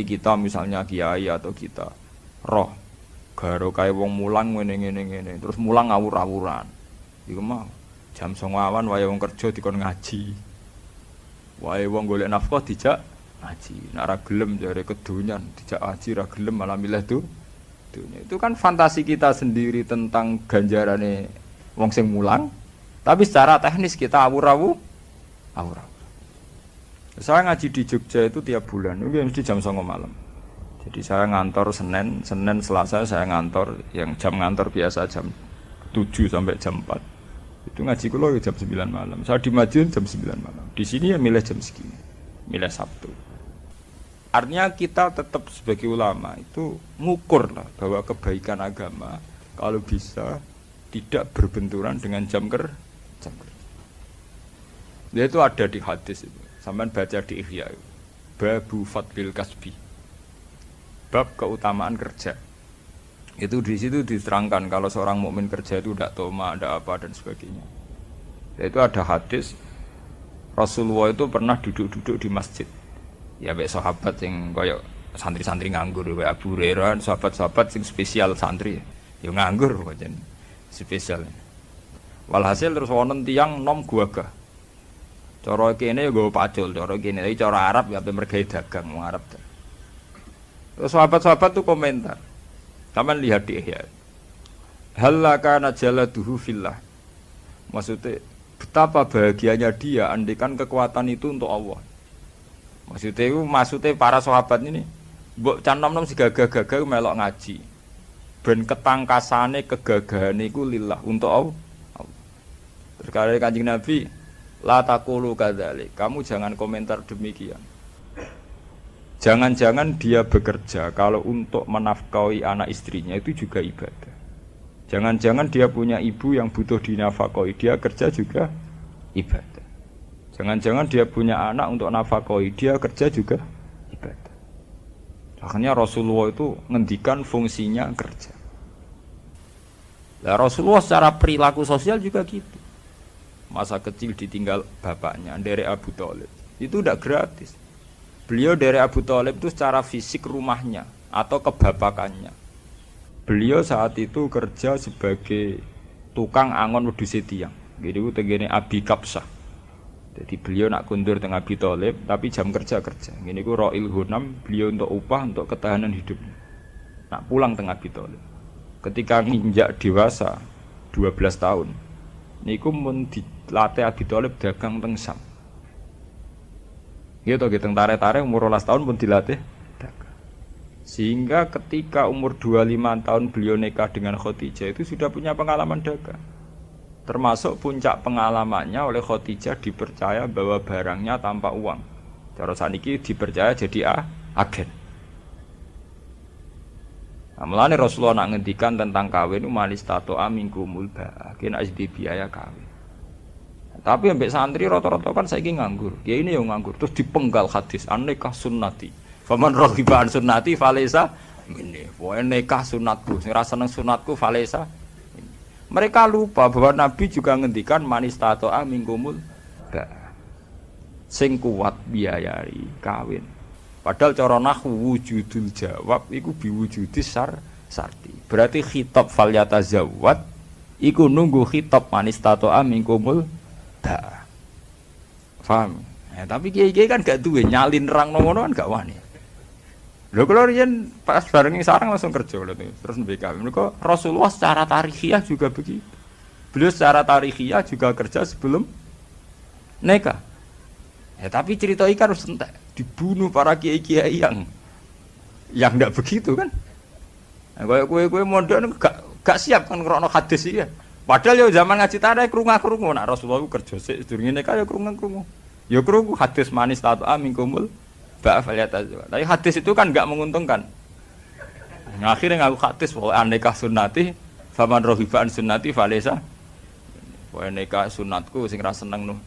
kita misalnya kiai atau kita roh garo kaya wong mulang ngene terus mulang ngawur-awuran iku mah jam 09.00 awan wae wong kerja dikon ngaji wae wong golek nafkah dijak ngaji nek ora gelem jare kedonyan dijak ngaji ora gelem malah milih dunya itu kan fantasi kita sendiri tentang ganjarane wong sing mulang tapi secara teknis kita awur-awur saya ngaji di Jogja itu tiap bulan itu mesti jam 09.00 malam. Jadi saya ngantor Senin, Selasa saya ngantor, yang jam ngantor biasa jam 7 sampai jam 4. Itu ngaji kula jam 9 malam. Saya di Madiun jam 9 malam. Di sini ya milih jam segini. Milih Sabtu. Artinya kita tetap sebagai ulama itu ngukur lah bahwa kebaikan agama kalau bisa tidak berbenturan dengan jam kerja. Itu ada di hadis itu. Sampai baca di Ihya. Babu Fadlil Kasbi. Bab keutamaan kerja. Itu di situ diterangkan kalau seorang mukmin kerja itu tidak toma, ada apa dan sebagainya. Itu ada hadis Rasulullah itu pernah duduk-duduk di masjid. Ya baik sahabat yang koyok santri-santri nganggur, kayak Abu Hurairah, sahabat-sahabat yang spesial santri. Ya nganggur macam spesial. Walhasil terus wonten tiyang nom guagah. Cara kene ya nggo pacul, cara kene iki cara Arab ya mergawe dagang wong Arab. Terus sahabat-sahabat tuh komentar. Taman lihat di Ihya. Halaka najaladuhu fillah. Maksudnya betapa bahagianya dia andikan kekuatan itu untuk Allah. Maksudnya para sahabat ini mbok can nom-nom sigagah-gagah melok ngaji. Ben ketangkasane kegagahane iku lillah untuk Allah. Terkadang Kanjeng Nabi la taqulu kadzalik. Kamu jangan komentar demikian. Jangan-jangan dia bekerja kalau untuk menafkahi anak istrinya itu juga ibadah. Jangan-jangan dia punya ibu yang butuh dinafkahi, dia kerja juga ibadah. Jangan-jangan dia punya anak untuk nafkahi, dia kerja juga ibadah. Makanya Rasulullah itu ngendikan fungsinya kerja. Lah Rasulullah secara perilaku sosial juga gitu. Masa kecil ditinggal bapaknya dari Abu Thalib itu tidak gratis. Beliau dari Abu Thalib itu secara fisik rumahnya atau kebapakannya. Beliau saat itu kerja sebagai tukang angon wedhus tiang. Jadi itu tegene Abi Kapsah. Jadi beliau nak kundur tengah Abi Thalib tapi jam kerja. Gini ku Ra'il Hunam, beliau untuk upah untuk ketahanan hidupnya. Nak pulang tengah Abi Thalib. Ketika nginjak dewasa 12 tahun. Niku mun dilatih Abi Thalib dagang teng Sam. Gitu teng tare-tare umur 12 tahun pun dilatih dagang. Sehingga ketika umur 25 tahun beliau nikah dengan Khadijah itu sudah punya pengalaman dagang. Termasuk puncak pengalamannya oleh Khadijah dipercaya bahwa barangnya tanpa uang. Cara saniki dipercaya jadi agen. Nah, mulane Rasulullah nak ngendikan tentang kawin manis tato amingkumul ba, kena asdi biaya kawin. Tapi ambek santri rata-rata kan saiki nganggur. Ya ini yang nganggur terus dipenggal hadis an-nikah sunnati. Faman raghiba an sunnati falaysa minni. Wa nikah sunatku, sing ra seneng sunatku falaysa. Mereka lupa bahwa Nabi juga ngendikan manis tato amingkumul ba. Sing kuat biayai kawin. Padahal cara nahwu wujudul jawab iku biwujudis sarti. Berarti khitab fal yatazawwad iku nunggu khitab manis tato'a mingkumul da. Paham? Tapi kiai-kiai kan gak duwe nyalin rang ngono kan gak wani. Lho kula riyen pas bareng sarang langsung kerja lho terus BK. Mereka Rasulullah secara tarikhiyah juga begitu. Beliau secara tarikhiyah juga kerja sebelum nikah. Ya tapi cerita ikan harus entek dibunuh para kiai-kiai yang ndak begitu kan. Nah, kowe mondok gak siap kan ngrokno hadis iki. Padahal ya zaman ngaji tarik krungu-krungu nak Rasulullah kerja sik sedurunge nikah ya krungu-krungu. Ya krungu hadis manis ta'a mingkumul ba'af aliyatazwa. Tapi hadis itu kan enggak menguntungkan. Nah, akhirnya ngaku hadis bahwa nikah sunnati faman rohiba an sunnati falaysa. Wa nikah sunatku sing ra seneng no.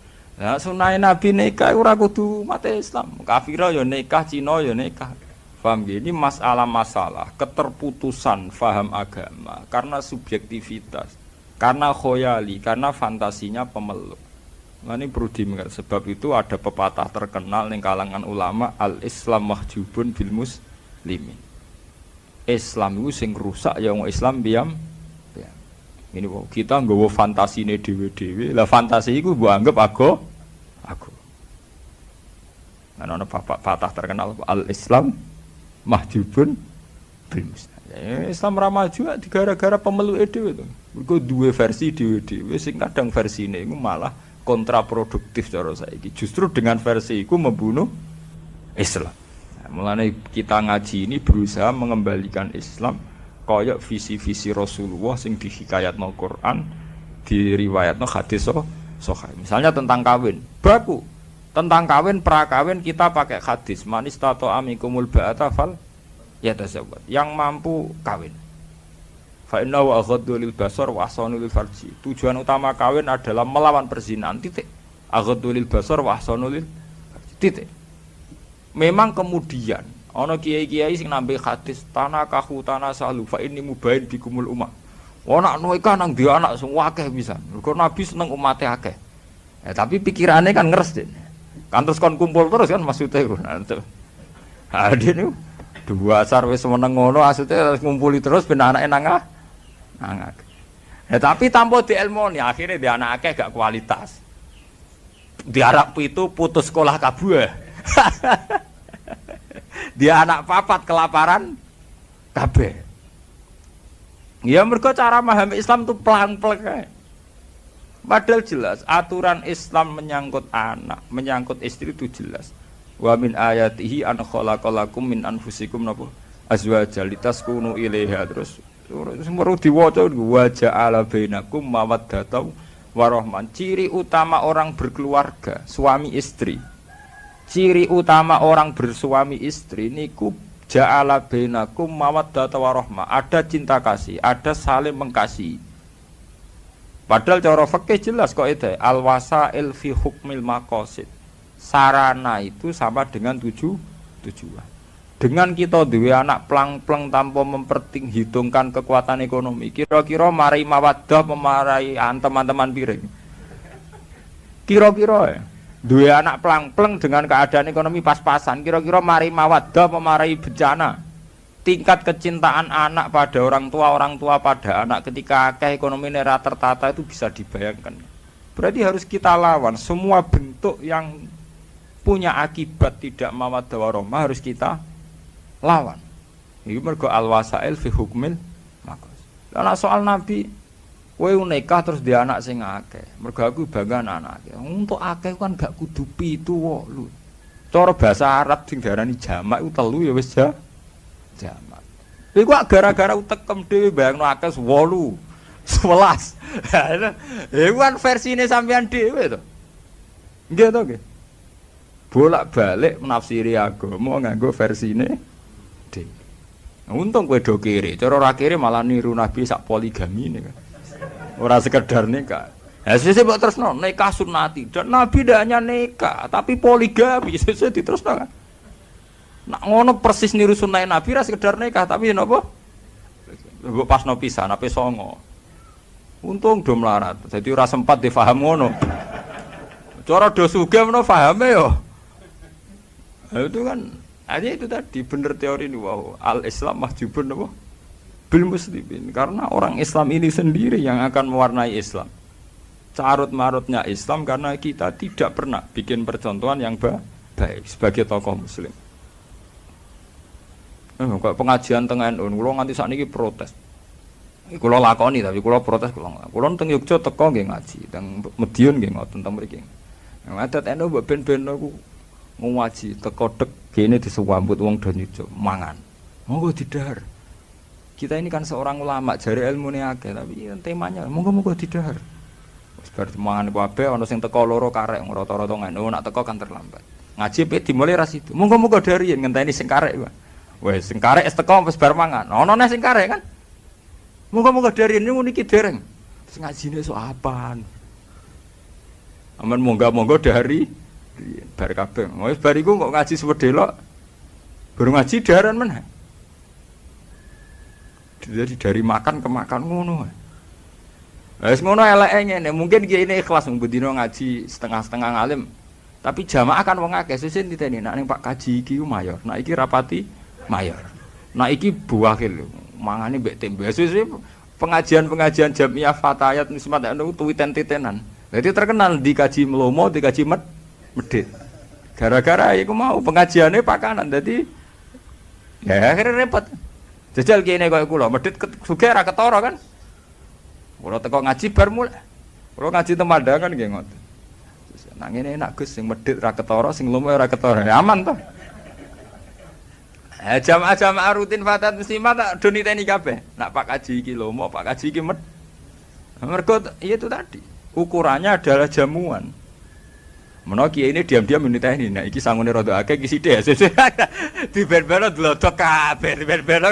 Nah, sunai Nabi nikah ora kudu umat Islam. Kafir ya nikah, Cina ya nikah. Paham gini masalah keterputusan faham agama karena subjektivitas, karena khoyali, karena fantasinya pemeluk. Nah, ini perlu diingat sebab itu ada pepatah terkenal ning kalangan ulama al-Islam mahjubun bil muslimin. Islam itu sing rusak ya wong Islam biam. Ini kita nggawa fantasine dhewe-dhewe. Lah fantasi iku mbok anggap aku. Ana patah terkenal al-Islam mahjubun bil muslimin. Islam ra maju gara-gara pemeluke dhewe to. Mergo duwe versi dhewe-dhewe sing kadang versine iku malah kontraproduktif cara saiki. Justru dengan versi iku membunuh Islam. Mulane kita ngaji ini berusaha mengembalikan Islam kaya visi-visi Rasulullah sing dihikayatno Quran, diriwayatno hadis sahih. Misalnya tentang kawin, baku. Tentang kawin prakawin kita pakai hadis, manis tato amikumul ba'ata fal yatazawwaj. Yang mampu kawin. Fa innahu aghaddu lil basar wa ahsanu lil farji. Tujuan utama kawin adalah melawan perzinahan. Titik. Aghaddu lil basar wa ahsanu lil farji. Titik. Memang kemudian ana kiai-kiai sing nambe hadis tanah kahu tanah salu fa inni mubain bikumul ummah. Ana nikah nang dia anak semua akeh bisa. Mergo Nabi seneng umate akeh. Tapi pikirannya kan ngeres den. Kan terus kon kumpul terus kan maksudnya iku. Nah, niku dua asar wis meneng ngono maksudnya ngumpuli terus ben anake nang akeh. Tapi tanpa dielmoni akhirnya dia anak akeh gak kualitas. Diarap itu putus sekolah kabeh. Dia anak papat kelaparan kabeh. Ya mergo cara memahami Islam itu pelan-pelan kae. Padahal jelas aturan Islam menyangkut anak, menyangkut istri itu jelas. Wa min ayatihi an khalaqalakum min anfusikum napa azwaja litaskunu ilaiha terus perlu diwaca wa ja'ala bainakum mawaddatan warahmah. Ciri utama orang berkeluarga, suami istri. Ciri utama orang bersuami istri niku ja'ala bainakum mawaddatan warahmah. Ada cinta kasih, ada saling mengasihi. Padahal cara fikih jelas kok itu al-wasail fi hukmil maqasid. Sarana itu sama dengan tujuan. Dengan kita duwe anak plang-plang tanpa memperhitungkan kekuatan ekonomi, kira-kira mari mawaddah memarai teman-teman piring. Kira-kira ya. Duwe anak plang-plang dengan keadaan ekonomi pas-pasan, kira-kira mari mawaddah memarai bencana. Tingkat kecintaan anak pada orang tua pada anak ketika akeh ekonomi nera tertata itu bisa dibayangkan. Berarti harus kita lawan semua bentuk yang punya akibat tidak mawaddah warahmah harus kita lawan. Iki mergo al-wasail fi hukmil maqas. Lah soal Nabi kowe nikah terus dia anak sing akeh. Mergo aku bangga anak akeh. Untuk akeh kan gak kudu 7 8. Cara bahasa Arab sing diarani jamak itu 3 ya wis jamak. Iku gara-gara utekem dhewe bayangno akeh 8, 11. Iku kan versine sampean dhewe to. Nggih to nggih. Bolak-balik menafsiri agama nganggo versine dhewe. Untung kowe do kiri, cara ora kiri malah niru Nabi sak poligami nih kan. Ora sekedar nikah. Sesuk mbok tresno nikah sunnati. Dan Nabi ndak hanya nikah, tapi poligami sesuk diterusno kan. Nak ngono persis niru sunah Nabi ra sekedar nikah tapi napa? Mbok pasno pisan ape songo. Untung do melarat. Jadi ora sempat difaham ngono. Cara do sugih menawa pahame yo. Nah, itu kan aja itu tadi bener teori ini wow al-Islam mahjubun apa? Bil muslimin karena orang Islam ini sendiri yang akan mewarnai Islam. Carut-marutnya Islam karena kita tidak pernah bikin percontohan yang baik sebagai tokoh muslim. Kok pengajian tengah NU kula nganti sakniki protes. Kula lakoni tapi kula protes kula teng Yogyakarta teko nggih ngaji, teng Madiun nggih ngoten teng mriki. Ngadat NU mbok ben-ben aku ngaji teko dek kene disambut wong do nyucuk mangan. Monggo didhahar. Kita ini kan seorang ulama jare ilmune akeh tapi temanya monggo-monggo didhahar. Wis bar mangan kabeh ana sing teko loro karek rata-rata NU nak teko kan terlambat. Ngaji pe dimulai ra situ. Monggo-monggo dari ngenteni sing karek wae. Wes sing karek teko wis bar mangan. Ono neh sing karek kan. Muga-muga dari ini niki dereng. Terus ngajine sok apaan? Aman monggo-monggo dari bar kabeh. Wis bar iku kok ngaji sewedelok. Baru ngaji daran meneh. Jadi dari makan ke makan ngono. Wis ngono eleke ngene, mungkin ki ini ikhlas mbendino ngaji setengah-setengah ngalim. Tapi jamaah kan wong akeh sesuk niteni nek ning Pak Kaji iki mayor, nek iki rapati mayor. Nek iki buahil mangane mbek tembe. Sesuk pengajian-pengajian Jamiah Fatayat Nismat anu tuwiten-titenan. Dadi terkenal di kaji Mlomo, di kaji Medit. Gara-gara iku mau pengajiane pakanan. Dadi ya akhirnya repot. Jajal kene koyo kula, Medit sugih ra ketara kan. Kula teko ngaji bar mulai. Kula ngaji Temandangan nggih ngoten. Nah ngene enak Gus sing Medit ra ketara, sing Lomo ora ketara. Aman to. Jamaah-jamaah rutin Fatayat Muslimat tak do niteni kabeh. Nak Pak Kaji iki Lomo, Pak Kaji iki Medit. Mergo itu tadi. Ukurannya adalah jamuan. Menawa kiai ini diam-diam niteni. Nah iki sangune rada akeh iki sithik. Diber-ber dlodok kabeh, diber-ber.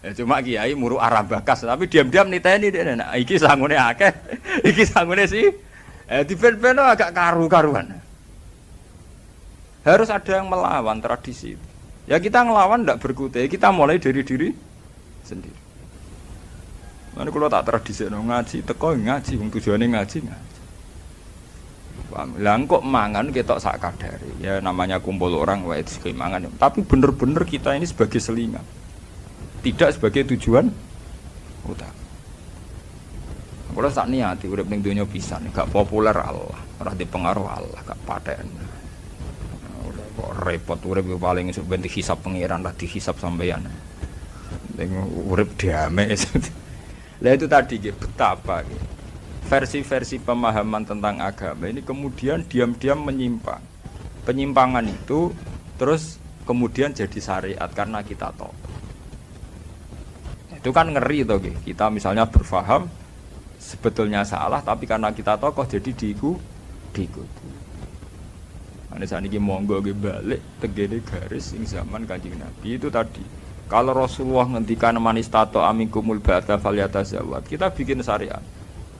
Ya cuma kiai muru Arab bakas tapi diam-diam niteni dene. Nah iki sangune akeh, iki sangune sih. Diber-ber agak karu-karuan. Harus ada yang melawan tradisi itu. Ya kita ngelawan ndak berkutik, kita mulai dari diri sendiri. Mana kalau tak tradisi ngaji, teko ngaji, tujuannya ngaji. Lah kok mangan ketok sak kadare. Ya namanya kumpul orang wae itu mangan. Tapi bener-bener kita ini sebagai selingan. Tidak sebagai tujuan utama. Kalau sak niati urip ning donya pisan, gak populer Allah, ora dipengaruh Allah, gak paten. Kok repot urip paling esuk ben dihisab pangeran lah dihisab sampeyan. Ning urip damai. Lah itu tadi betapa versi-versi pemahaman tentang agama ini kemudian diam-diam menyimpang. Penyimpangan itu terus kemudian jadi syariat karena kita tahu. Itu kan ngeri toh kita misalnya berfaham sebetulnya salah tapi karena kita tokoh jadi diikuti. Ane saat ini monggo balik tegene garis sing zaman Kanjeng Nabi itu tadi. Kalau Rasulullah ngendikan manistato aminkumul ba'da falyatazawwad, kita bikin syariat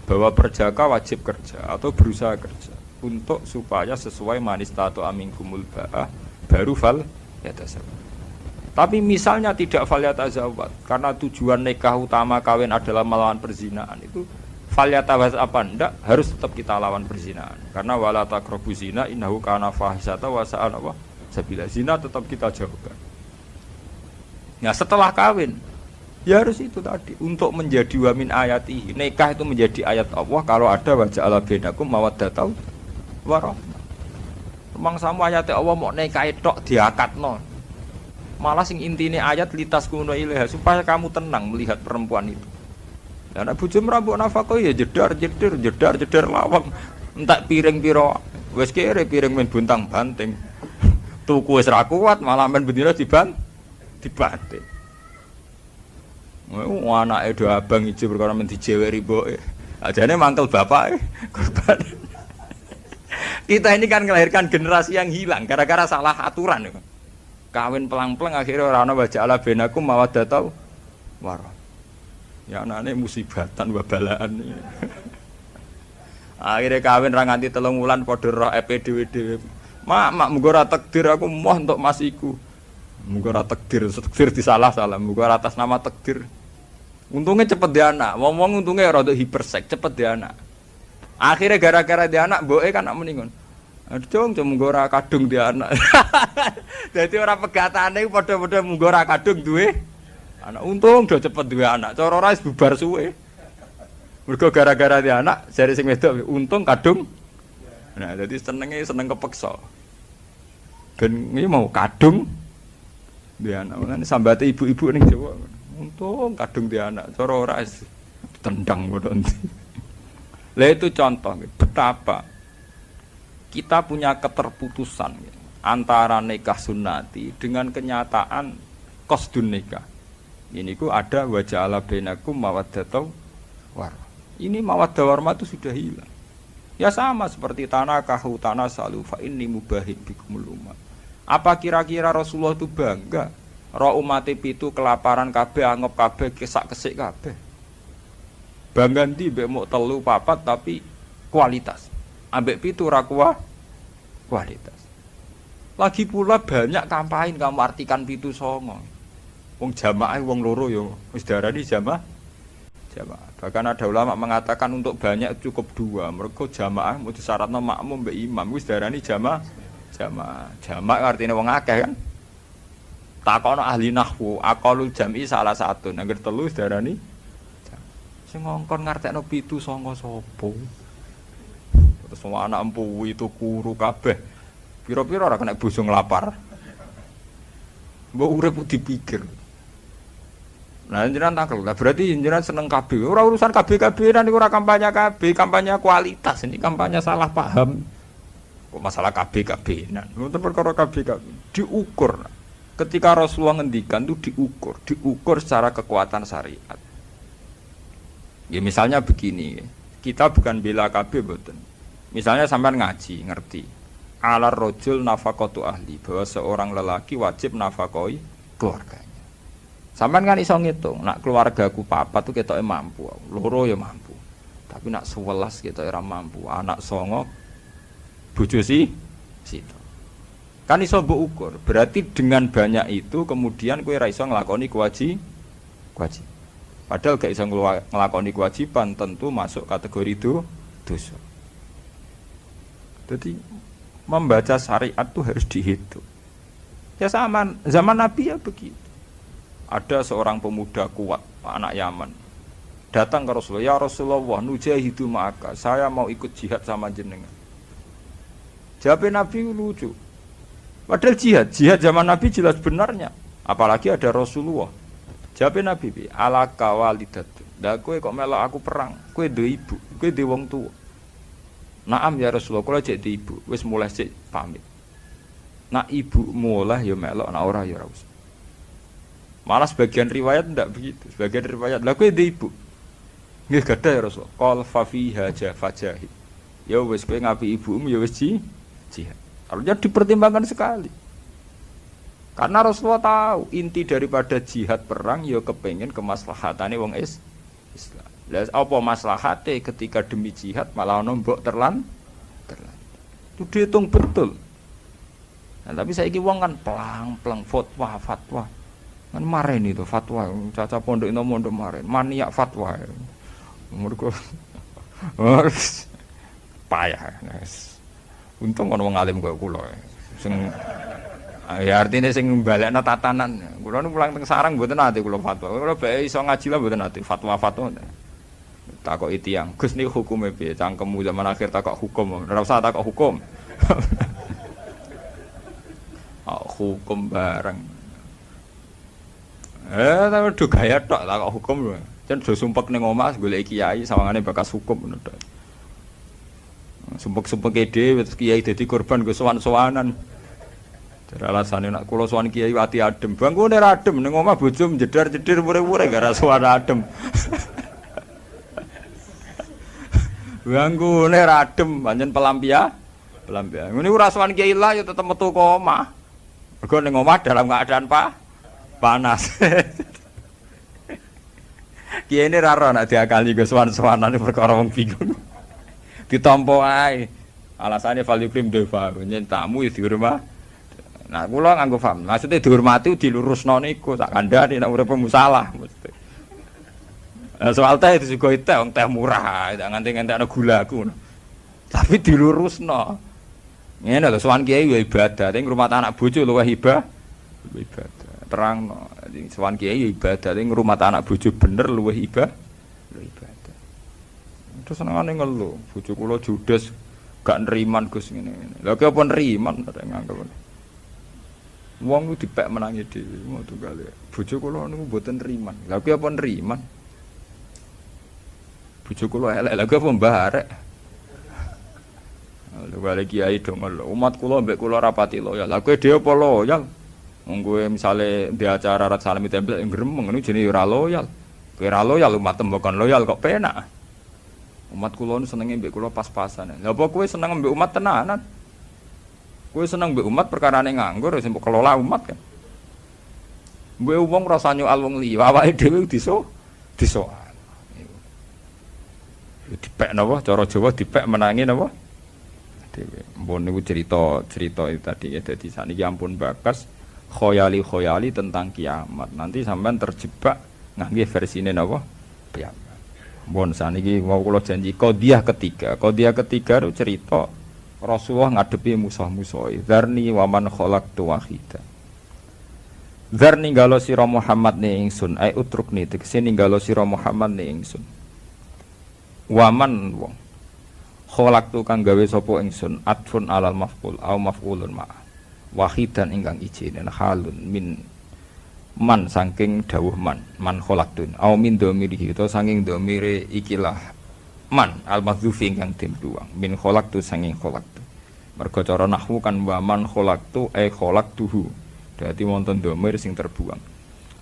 bahwa perjaka wajib kerja atau berusaha kerja untuk supaya sesuai manistato aminkumul ba'a baru falyatazawwad. Tapi misalnya tidak falyatazawwad karena tujuan nikah utama kawin adalah melawan perzinahan itu falyatazawwad apa ndak harus tetap kita lawan perzinahan karena wala taqrabu zina innahu kana fahisata wa sa'a sabila zina tetap kita jauhkan. Nah setelah kawin ya harus itu tadi untuk menjadi wa min ayatihi nikah itu menjadi ayat Allah kalau ada wa ja'ala bainakum mawaddatan wa rahmah. Memang sama ayat Allah mau nikah tok diakatno. Malah sing intine ayat litas kuno ilaha supaya kamu tenang melihat perempuan itu. Dan bojo mrambuk nafkah ya jedar lawang. Entak piring pira wis kere piring men buntang banting. Tuku wis ra kuat malah men bendina dibanting. Anake do abang ijo perkara men dijeweri mboke. Ajane mangkel bapake korban. Kita ini kan melahirkan generasi yang hilang gara-gara salah aturan. Kawin pelang-pelang akhirnya ora ana waja'ala bainakum mawaddatan warahmah. Ya anane musibatan wabalaan. Akhirnya kawin ra nganti 3 wulan padha roh EPDWD. Mak muga ora takdir aku moh entuk mas iku. Muga ora takdir disalah-salah, muga ora atas nama takdir. Untungnya cepet dia anak, wong untungnya rada hipersek, cepet dia anak. Akhirnya gara-gara dia anak, mboke kan nak meningon. Aduh, muga ora kadung dia anak. Dadi ora pegatane padha-padha muga ora kadung duwe anak. Untung do cepet duwe anak, cara ora wis bubar suwe. Mergo gara-gara dia anak, jare sing wedok untung kadung. Nah, dadi seneng kepeksa. Ben iki mau kadung dia anak, makanya sambate ibu-ibu ning Jawa. Untung kadung dia anak, cara ora tendang bodon. Lah itu contoh betapa kita punya keterputusan antara nikah sunnati dengan kenyataan qasdun nikah. Ini ku ada wa ja'ala bainakum mawaddatan warahmah. Ini mawaddah warahmah itu sudah hilang. Ya sama seperti tanah kahu tanah salu fa inni mubahib bikumul umat. Apa kira-kira Rasulullah itu bangga roh umat itu kelaparan kabeh anggap kabeh kesak-kesik kabeh. Bangga ndi mbek mok 3 4 tapi kualitas. Ambek 7 ora kualitas. Lagi pula banyak kampain kamu artikan 7 songo. Wong jamaah wong loro yo wis darani jamaah. Jamaah. Bahkan ada ulama mengatakan untuk banyak cukup 2. Mergo jamaah mau disyaratno makmum mbek imam wis darani jamaah. Jamaah artinya wong akeh kan. Takono ahli nahwu, aqalul jam'i salah satu. Nangger 3 darani sing ngongkon ngartekno 7 sanga sapa. Terus semua anak empu itu kuru kabeh. Pira-pira ora kena bojo nglapar. Mbok urip dipikir. Nah jenengan tangkel. Lah berarti jenengan seneng KB. Ora urusan KB-KB-an niku ora kampanye KB, kampanye kualitas. Ini kampanye salah paham. Kok masalah KB-KB-an. Mboten perkara KB-KB. Diukur. Ketika Rasulullah ngendikan itu diukur secara kekuatan syariat. Ya misalnya begini, kita bukan bela KB mboten. Misalnya sampean ngaji, ngerti. Alar rojul nafaqatu ahli, bahwa seorang lelaki wajib nafakoi keluarganya. Sampean kan iso ngitung, nak keluargaku papat tuh ketoke mampu, loro ya mampu. Tapi nak 11 ketoke ora mampu, anak 9 bojo situ. Kan iso mbok ukur. Berarti dengan banyak itu kemudian kowe ora iso nglakoni kewajiban. Padahal gak iso nglakoni kewajiban tentu masuk kategori itu dosa. Jadi membaca syariat itu harus dihitung. Ya sama zaman Nabi ya begitu. Ada seorang pemuda kuat, anak Yaman. Datang ke Rasulullah, "Ya Rasulullah, nujahidu ma'aka. Saya mau ikut jihad sama jenengan." Jawab Nabi lucu. Padahal jihad zaman Nabi jelas benarnya. Apalagi ada Rasulullah. Jawab Nabi, "Ala kawalidatu." Lah kowe kok melok aku perang? Kowe duwe ibu, kowe duwe wong tuwa. Naam ya Rasulullah, kula cek di ibu, wis mulai cek pamit. Nak ibu mulai ya melok, nak ora ya ora usah. Malah sebagian riwayat ndak begitu. Sebagian riwayat, lah kowe duwe ibu. Nggih gadah ya Rasulullah. Qal fa fiha jafajahid. Ya wis kowe ngapi ibumu ya wis jihad. Harusnya dipertimbangkan sekali. Karena Rasulullah tahu inti daripada jihad perang ya kepengin kemaslahatane wong Islam. Lah apa maslahate ketika demi jihad malah ono mbok terlan. Itu dihitung betul. Nah, tapi saiki wong kan plang-plang fatwa. Kan maren itu fatwa, caca pondok itu mondok maren, maniak fatwa. Mergo payah. Untung ono wong alim kaya kula. Sing ya artinya sing balekna tatanan. Kula nu pulang teng sarang mboten ate kula fatwa. Kula bae iso ngaji lah mboten ate fatwa-fatwa. Takoki tiyang, Gus niku hukume piye? Cangkemmu zaman akhir takok hukum. Ora usah takok hukum. Hukum bareng. Tapi do gaya tok takok hukum lho. Jan do sumpek ning omah golek kiai sawangane bakas hukum ngono tok. Sumpek-sumpek dhewe terus kiai dadi korban go sowan-sowanan. Jare alasane nak kula sowan kiai ati adem. Bangkune ra adem ning omah bojo jedar-jedir mure-mure gara sowan adem. Bangkune ra adem pancen pelampian. Ngene ora sowan kiai lah ya tetep metu ke omah. Mergo ning omah dalam keadaan panas. Kiai ini ra ora nek diakali go sowan-sowanane perkara wong bingung. Ditampa ae. Alasane valikrim deva, nyen tamu di rumah. Nah, kula nganggo paham. Maksudnya dihormati dilurusno niku tak kandhani nek urip musalah mesti. Soal teh itu juga teh wong teh murah, tak nganti-nganti gula aku. Tapi dilurusno. Ngene lho sowan kiai ya ibadah, ning rumah anak bojo luwih ibadah. Terangno. Sowan kiai ya ibadah, ning rumah anak bojo bener luwih ibadah. Terus senengane ngeluh, bojo kula judes gak neriman Gus ngene-ngene. Lha ki apa neriman tak nganggep. Wong ku dipek menangi dhewe, ngono kali. Bojo kula niku mboten neriman. Lha ki apa neriman? Bojo kula elek, lha ki apa mbarek. Lha kali kiai do ngeluh, umat kula mbek kula rapati loyal. Lha kowe dhewe apa loyal? Wong kowe misale di acara rat salami tempel gremeng niku jenenge ora loyal. Kowe ora loyal umat tembokan loyal kok penak. Umat kula nu senenge mbek kula pas-pasan. Lha apa kowe seneng mbek umat tenanan? Kowe seneng mbek umat perkarane nganggur wis mbok kelola umat kan. Mbek wong rasa nyoal wong liya, awake dhewe disoal. Dipek napa cara Jawa dipek menangi napa? Dhewe. Mpun niku cerita itu tadi ya dadi sakniki ampun bakas khoyali tentang kiamat. Nanti sampean terjebak ngangge versine napa? Kiamat. Bon saniki mau kula janji qadhiyah ketiga. Qadhiyah ketiga itu cerita Rasulullah ngadepi musuh-musuhe. Dzarni wa man khalaqtu wahida. Dzar ninggalo sira Muhammad ne ingsun, ai utrukni tegese ninggalo sira Muhammad ne ingsun. Waman wong khalaqtu kang gawe sapa ingsun atfun alal maf'ul au maf'ulun ma. Wahidan ingkang ijine halun min man saking dawuh man khalaqtun au min dhamiri kita saking dhamire ikilah man al mahdzuf ingkang den buang min khalaqtu saking khalaqtu. Mergo cara nahwu kan wa man khalaqtu ai khalaqtuhu. Dadi wonten dhamir sing terbuang.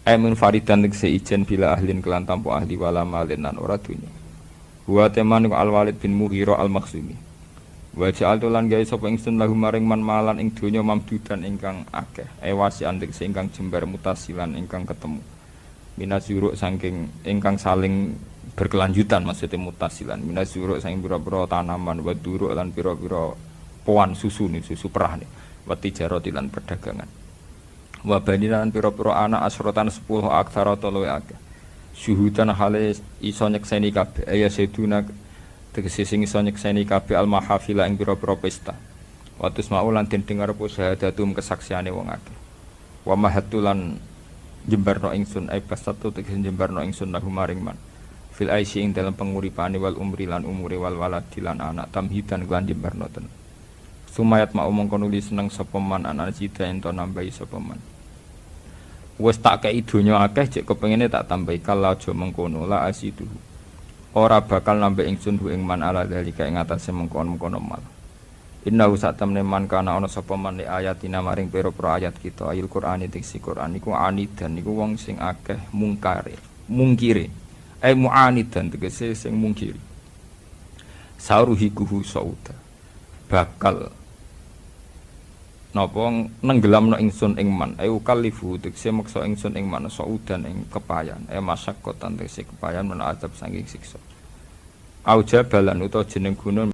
Aimun faridan tegese ijen bila ahlin kelan tanpa ahli wala malin lan ora dunya. Wa teman al Walid bin Mughirah al Makhzumi. Wa ja'altu lan gawe sapa ingsun lahu maring man malan ing donya mamdudan ingkang akeh. Wasi tegese ingkang jembar mutasilan ingkang ketemu. Minazuruk saking ingkang saling berkelanjutan maksudnya mutasilan. Minazuruk saking pira-pira tanaman wa duruk lan pira-pira poan susu nih susu perah nih. Wa tijarati lan perdagangan. Wa banilan pira-pira anak asrotan 10 aksara tolu akeh. Syuhudan hale iso nyekseni kabeh ya seduna tegese sing iso nyekseni kabeh al mahafila ing pira-pira pesta. Wa tusmaulan den dengar apa syahadatum kesaksiane wong akeh. Wa mahatulan jembarno ingsun ai pasatu tegese jembarno ingsun lahu maring man. Fil aisy ing dalam penguripane wal umri lan umure wal waladi lan anak tamhidan lan jembarno ten. Sumayat mau mongko nuli seneng sapa man anak cita ento nambahi sapa man. Wes tak kei donya akeh jek kepengine tak tambahi kala aja mengkono la asidu. Ora bakal nambah ingsun hu ing man ala dalika ing atase mengkono-mengkono mal. Inna sak temne man kana ana sapa man li ayatina maring pira-pira ayat kita ayat Qur'an diksi Qur'an iku anidan iku wong sing akeh mungkire. Mu'anidan tegese sing mungkiri. Sauruhikuhu sauda. Bakal napa nenggelamno ingsun ing man kalifu tegese meksa ingsun ing man saudan ing kepayan masyaqqatan tegese kepayan men adab saking siksa auja balan utawa jeneng gunung